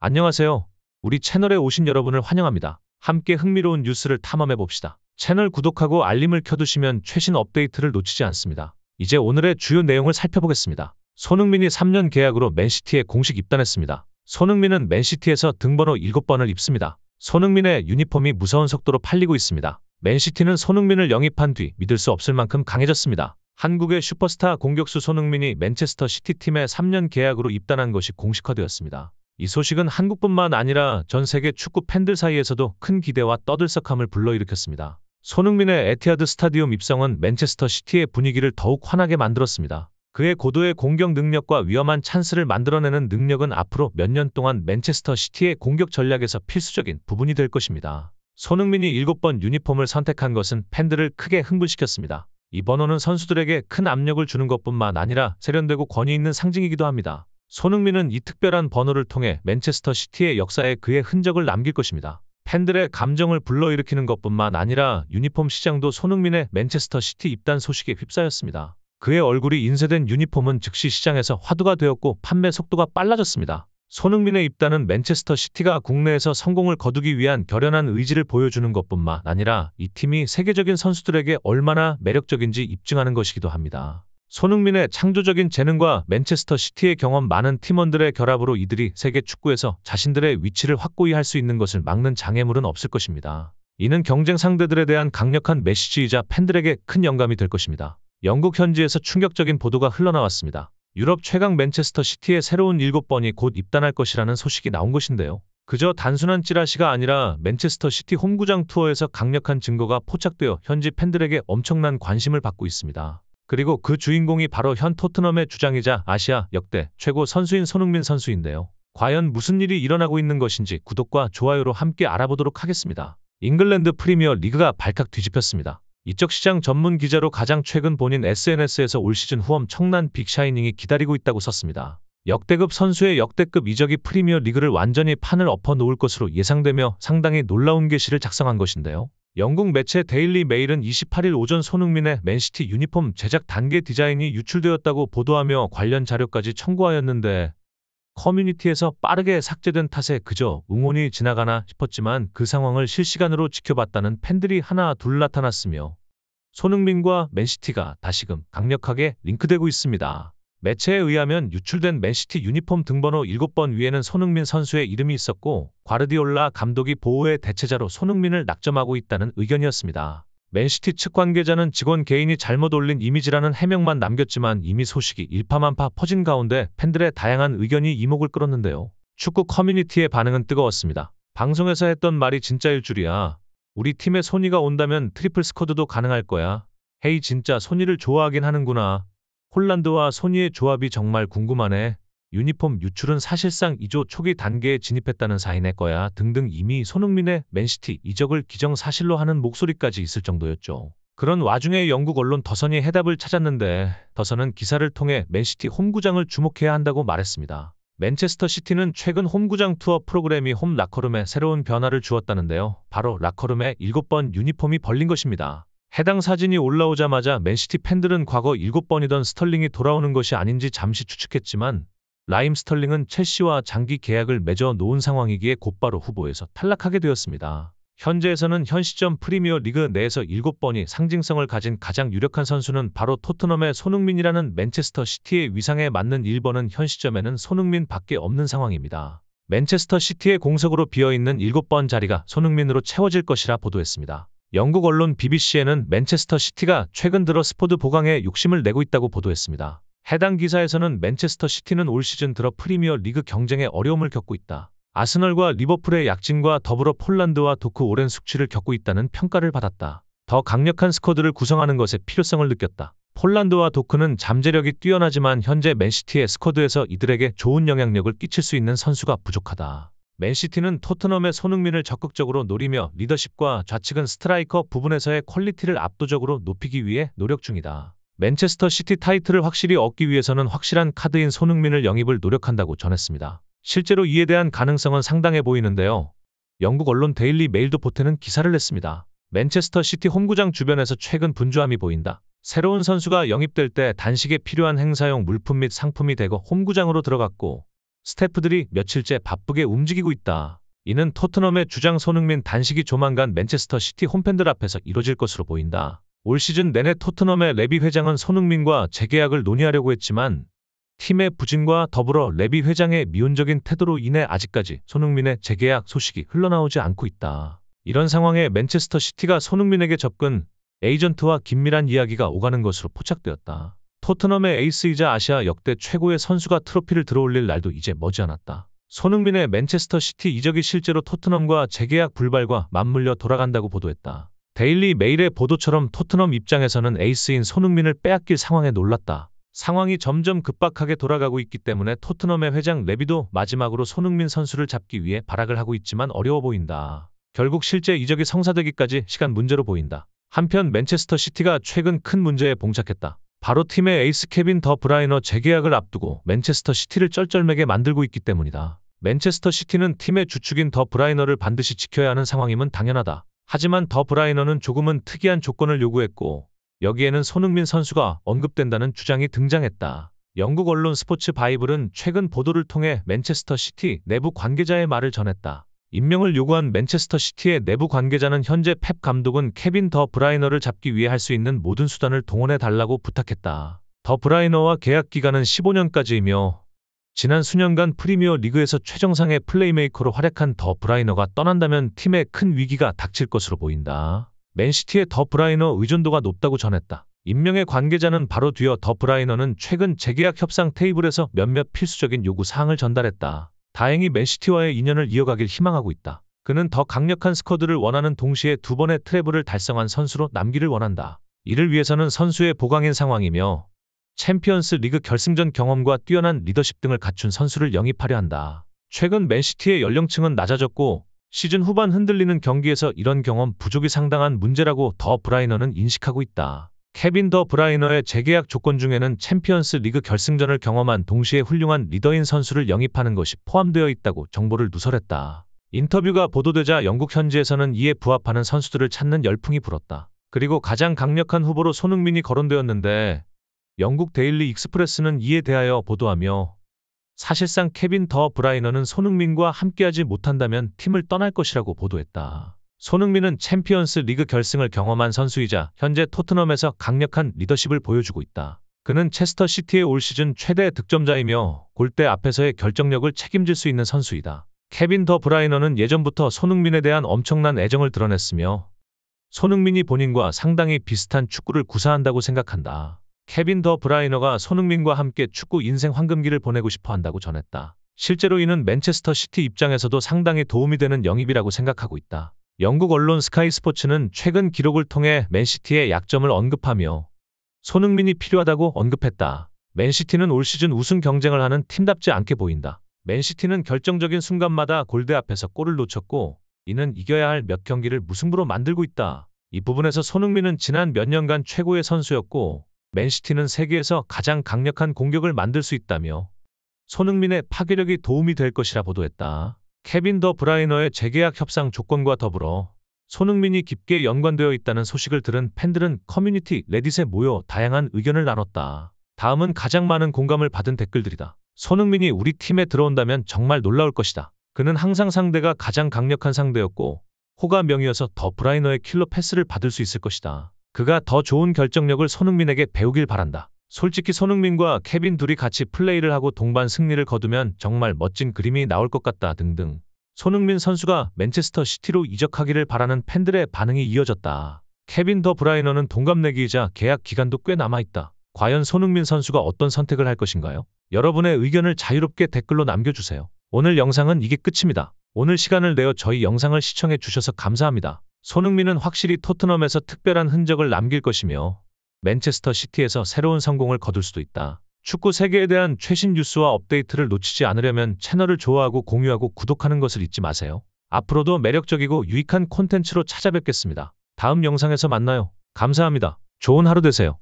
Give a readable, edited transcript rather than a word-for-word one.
안녕하세요. 우리 채널에 오신 여러분을 환영합니다. 함께 흥미로운 뉴스를 탐험해 봅시다. 채널 구독하고 알림을 켜두시면 최신 업데이트를 놓치지 않습니다. 이제 오늘의 주요 내용을 살펴보겠습니다. 손흥민이 3년 계약으로 맨시티에 공식 입단했습니다. 손흥민은 맨시티에서 등번호 7번을 입습니다. 손흥민의 유니폼이 무서운 속도로 팔리고 있습니다. 맨시티는 손흥민을 영입한 뒤 믿을 수 없을 만큼 강해졌습니다. 한국의 슈퍼스타 공격수 손흥민이 맨체스터 시티팀에 3년 계약으로 입단한 것이 공식화되었습니다. 이 소식은 한국뿐만 아니라 전 세계 축구 팬들 사이에서도 큰 기대와 떠들썩함을 불러일으켰습니다. 손흥민의 에티하드 스타디움 입성은 맨체스터 시티의 분위기를 더욱 환하게 만들었습니다. 그의 고도의 공격 능력과 위험한 찬스를 만들어내는 능력은 앞으로 몇 년 동안 맨체스터 시티의 공격 전략에서 필수적인 부분이 될 것입니다. 손흥민이 7번 유니폼을 선택한 것은 팬들을 크게 흥분시켰습니다. 이 번호는 선수들에게 큰 압력을 주는 것뿐만 아니라 세련되고 권위 있는 상징이기도 합니다. 손흥민은 이 특별한 번호를 통해 맨체스터 시티의 역사에 그의 흔적을 남길 것입니다. 팬들의 감정을 불러일으키는 것뿐만 아니라 유니폼 시장도 손흥민의 맨체스터 시티 입단 소식에 휩싸였습니다. 그의 얼굴이 인쇄된 유니폼은 즉시 시장에서 화두가 되었고 판매 속도가 빨라졌습니다. 손흥민의 입단은 맨체스터 시티가 국내에서 성공을 거두기 위한 결연한 의지를 보여주는 것뿐만 아니라 이 팀이 세계적인 선수들에게 얼마나 매력적인지 입증하는 것이기도 합니다. 손흥민의 창조적인 재능과 맨체스터 시티의 경험 많은 팀원들의 결합으로 이들이 세계 축구에서 자신들의 위치를 확고히 할 수 있는 것을 막는 장애물은 없을 것입니다. 이는 경쟁 상대들에 대한 강력한 메시지이자 팬들에게 큰 영감이 될 것입니다. 영국 현지에서 충격적인 보도가 흘러나왔습니다. 유럽 최강 맨체스터 시티의 새로운 7번이 곧 입단할 것이라는 소식이 나온 것인데요. 그저 단순한 찌라시가 아니라 맨체스터 시티 홈구장 투어에서 강력한 증거가 포착되어 현지 팬들에게 엄청난 관심을 받고 있습니다. 그리고 그 주인공이 바로 현 토트넘의 주장이자 아시아 역대 최고 선수인 손흥민 선수인데요. 과연 무슨 일이 일어나고 있는 것인지 구독과 좋아요로 함께 알아보도록 하겠습니다. 잉글랜드 프리미어 리그가 발칵 뒤집혔습니다. 이적 시장 전문 기자로 가장 최근 본인 SNS에서 올 시즌 후 엄청난 빅샤이닝이 기다리고 있다고 썼습니다. 역대급 선수의 역대급 이적이 프리미어 리그를 완전히 판을 엎어 놓을 것으로 예상되며 상당히 놀라운 계시를 작성한 것인데요. 영국 매체 데일리 메일은 28일 오전 손흥민의 맨시티 유니폼 제작 단계 디자인이 유출되었다고 보도하며 관련 자료까지 첨부하였는데 커뮤니티에서 빠르게 삭제된 탓에 그저 응원이 지나가나 싶었지만 그 상황을 실시간으로 지켜봤다는 팬들이 하나 둘 나타났으며 손흥민과 맨시티가 다시금 강력하게 링크되고 있습니다. 매체에 의하면 유출된 맨시티 유니폼 등번호 7번 위에는 손흥민 선수의 이름이 있었고 과르디올라 감독이 보호의 대체자로 손흥민을 낙점하고 있다는 의견이었습니다. 맨시티 측 관계자는 직원 개인이 잘못 올린 이미지라는 해명만 남겼지만 이미 소식이 일파만파 퍼진 가운데 팬들의 다양한 의견이 이목을 끌었는데요. 축구 커뮤니티의 반응은 뜨거웠습니다. 방송에서 했던 말이 진짜일 줄이야. 우리 팀에 소니가 온다면 트리플 스쿼드도 가능할 거야. 헤이 진짜 소니를 좋아하긴 하는구나. 홀란드와 소니의 조합이 정말 궁금하네. 유니폼 유출은 사실상 2조 초기 단계에 진입했다는 사인의 거야 등등 이미 손흥민의 맨시티 이적을 기정사실로 하는 목소리까지 있을 정도였죠. 그런 와중에 영국 언론 더선이 해답을 찾았는데 더선은 기사를 통해 맨시티 홈구장을 주목해야 한다고 말했습니다. 맨체스터 시티는 최근 홈구장 투어 프로그램이 홈 라커룸에 새로운 변화를 주었다는데요. 바로 라커룸에 7번 유니폼이 벌린 것입니다. 해당 사진이 올라오자마자 맨시티 팬들은 과거 7번이던 스털링이 돌아오는 것이 아닌지 잠시 추측했지만 라임 스털링은 첼시와 장기 계약을 맺어 놓은 상황이기에 곧바로 후보에서 탈락하게 되었습니다. 현재에서는 현 시점 프리미어 리그 내에서 7번이 상징성을 가진 가장 유력한 선수는 바로 토트넘의 손흥민이라는 맨체스터 시티의 위상에 맞는 1번은 현 시점에는 손흥민 밖에 없는 상황입니다. 맨체스터 시티의 공석으로 비어있는 7번 자리가 손흥민으로 채워질 것이라 보도했습니다. 영국 언론 BBC에는 맨체스터 시티가 최근 들어 스쿼드 보강에 욕심을 내고 있다고 보도했습니다. 해당 기사에서는 맨체스터 시티는 올 시즌 들어 프리미어 리그 경쟁에 어려움을 겪고 있다. 아스널과 리버풀의 약진과 더불어 폴란드와 도크 오랜 숙취를 겪고 있다는 평가를 받았다. 더 강력한 스쿼드를 구성하는 것에 필요성을 느꼈다. 폴란드와 도크는 잠재력이 뛰어나지만 현재 맨시티의 스쿼드에서 이들에게 좋은 영향력을 끼칠 수 있는 선수가 부족하다. 맨시티는 토트넘의 손흥민을 적극적으로 노리며 리더십과 좌측은 스트라이커 부분에서의 퀄리티를 압도적으로 높이기 위해 노력 중이다. 맨체스터 시티 타이틀을 확실히 얻기 위해서는 확실한 카드인 손흥민을 영입을 노력한다고 전했습니다. 실제로 이에 대한 가능성은 상당해 보이는데요. 영국 언론 데일리 메일도 보태는 기사를 냈습니다. 맨체스터 시티 홈구장 주변에서 최근 분주함이 보인다. 새로운 선수가 영입될 때 단식에 필요한 행사용 물품 및 상품이 대거 홈구장으로 들어갔고 스태프들이 며칠째 바쁘게 움직이고 있다. 이는 토트넘의 주장 손흥민 단식이 조만간 맨체스터 시티 홈팬들 앞에서 이뤄질 것으로 보인다. 올 시즌 내내 토트넘의 레비 회장은 손흥민과 재계약을 논의하려고 했지만 팀의 부진과 더불어 레비 회장의 미온적인 태도로 인해 아직까지 손흥민의 재계약 소식이 흘러나오지 않고 있다. 이런 상황에 맨체스터 시티가 손흥민에게 접근, 에이전트와 긴밀한 이야기가 오가는 것으로 포착되었다. 토트넘의 에이스이자 아시아 역대 최고의 선수가 트로피를 들어올릴 날도 이제 머지않았다. 손흥민의 맨체스터 시티 이적이 실제로 토트넘과 재계약 불발과 맞물려 돌아간다고 보도했다. 데일리 메일의 보도처럼 토트넘 입장에서는 에이스인 손흥민을 빼앗길 상황에 놀랐다. 상황이 점점 급박하게 돌아가고 있기 때문에 토트넘의 회장 레비도 마지막으로 손흥민 선수를 잡기 위해 발악을 하고 있지만 어려워 보인다. 결국 실제 이적이 성사되기까지 시간 문제로 보인다. 한편 맨체스터 시티가 최근 큰 문제에 봉착했다. 바로 팀의 에이스 케빈 더 브라이너 재계약을 앞두고 맨체스터 시티를 쩔쩔매게 만들고 있기 때문이다. 맨체스터 시티는 팀의 주축인 더 브라이너를 반드시 지켜야 하는 상황임은 당연하다. 하지만 더 브라이너는 조금은 특이한 조건을 요구했고 여기에는 손흥민 선수가 언급된다는 주장이 등장했다. 영국 언론 스포츠 바이블은 최근 보도를 통해 맨체스터 시티 내부 관계자의 말을 전했다. 임명을 요구한 맨체스터 시티의 내부 관계자는 현재 펩 감독은 케빈 더 브라이너를 잡기 위해 할 수 있는 모든 수단을 동원해 달라고 부탁했다. 더 브라이너와 계약 기간은 15년까지이며 지난 수년간 프리미어 리그에서 최정상의 플레이메이커로 활약한 더 브라이너가 떠난다면 팀에 큰 위기가 닥칠 것으로 보인다. 맨시티의 더 브라이너 의존도가 높다고 전했다. 임명의 관계자는 바로 뒤어 더 브라이너는 최근 재계약 협상 테이블에서 몇몇 필수적인 요구 사항을 전달했다. 다행히 맨시티와의 인연을 이어가길 희망하고 있다. 그는 더 강력한 스쿼드를 원하는 동시에 2번의 트래블을 달성한 선수로 남기를 원한다. 이를 위해서는 선수의 보강인 상황이며 챔피언스 리그 결승전 경험과 뛰어난 리더십 등을 갖춘 선수를 영입하려 한다. 최근 맨시티의 연령층은 낮아졌고 시즌 후반 흔들리는 경기에서 이런 경험 부족이 상당한 문제라고 더 브라이너는 인식하고 있다. 케빈 더 브라이너의 재계약 조건 중에는 챔피언스 리그 결승전을 경험한 동시에 훌륭한 리더인 선수를 영입하는 것이 포함되어 있다고 정보를 누설했다. 인터뷰가 보도되자 영국 현지에서는 이에 부합하는 선수들을 찾는 열풍이 불었다. 그리고 가장 강력한 후보로 손흥민이 거론되었는데 영국 데일리 익스프레스는 이에 대하여 보도하며 사실상 케빈 더 브라이너는 손흥민과 함께하지 못한다면 팀을 떠날 것이라고 보도했다. 손흥민은 챔피언스 리그 결승을 경험한 선수이자 현재 토트넘에서 강력한 리더십을 보여주고 있다. 그는 체스터 시티의 올 시즌 최대 득점자이며 골대 앞에서의 결정력을 책임질 수 있는 선수이다. 케빈 더 브라이너는 예전부터 손흥민에 대한 엄청난 애정을 드러냈으며 손흥민이 본인과 상당히 비슷한 축구를 구사한다고 생각한다. 케빈 더 브라이너가 손흥민과 함께 축구 인생 황금기를 보내고 싶어 한다고 전했다. 실제로 이는 맨체스터 시티 입장에서도 상당히 도움이 되는 영입이라고 생각하고 있다. 영국 언론 스카이 스포츠는 최근 기록을 통해 맨시티의 약점을 언급하며 손흥민이 필요하다고 언급했다. 맨시티는 올 시즌 우승 경쟁을 하는 팀답지 않게 보인다. 맨시티는 결정적인 순간마다 골대 앞에서 골을 놓쳤고 이는 이겨야 할 몇 경기를 무승부로 만들고 있다. 이 부분에서 손흥민은 지난 몇 년간 최고의 선수였고 맨시티는 세계에서 가장 강력한 공격을 만들 수 있다며 손흥민의 파괴력이 도움이 될 것이라 보도했다. 케빈 더 브라이너의 재계약 협상 조건과 더불어 손흥민이 깊게 연관되어 있다는 소식을 들은 팬들은 커뮤니티 레딧에 모여 다양한 의견을 나눴다. 다음은 가장 많은 공감을 받은 댓글들이다. 손흥민이 우리 팀에 들어온다면 정말 놀라울 것이다. 그는 항상 상대가 가장 강력한 상대였고 호가 명이어서 더 브라이너의 킬러 패스를 받을 수 있을 것이다. 그가 더 좋은 결정력을 손흥민에게 배우길 바란다. 솔직히 손흥민과 케빈 둘이 같이 플레이를 하고 동반 승리를 거두면 정말 멋진 그림이 나올 것 같다 등등. 손흥민 선수가 맨체스터 시티로 이적하기를 바라는 팬들의 반응이 이어졌다. 케빈 더 브라이너는 동갑내기이자 계약 기간도 꽤 남아있다. 과연 손흥민 선수가 어떤 선택을 할 것인가요? 여러분의 의견을 자유롭게 댓글로 남겨주세요. 오늘 영상은 이게 끝입니다. 오늘 시간을 내어 저희 영상을 시청해 주셔서 감사합니다. 손흥민은 확실히 토트넘에서 특별한 흔적을 남길 것이며 맨체스터 시티에서 새로운 성공을 거둘 수도 있다. 축구 세계에 대한 최신 뉴스와 업데이트를 놓치지 않으려면 채널을 좋아하고 공유하고 구독하는 것을 잊지 마세요. 앞으로도 매력적이고 유익한 콘텐츠로 찾아뵙겠습니다. 다음 영상에서 만나요. 감사합니다. 좋은 하루 되세요.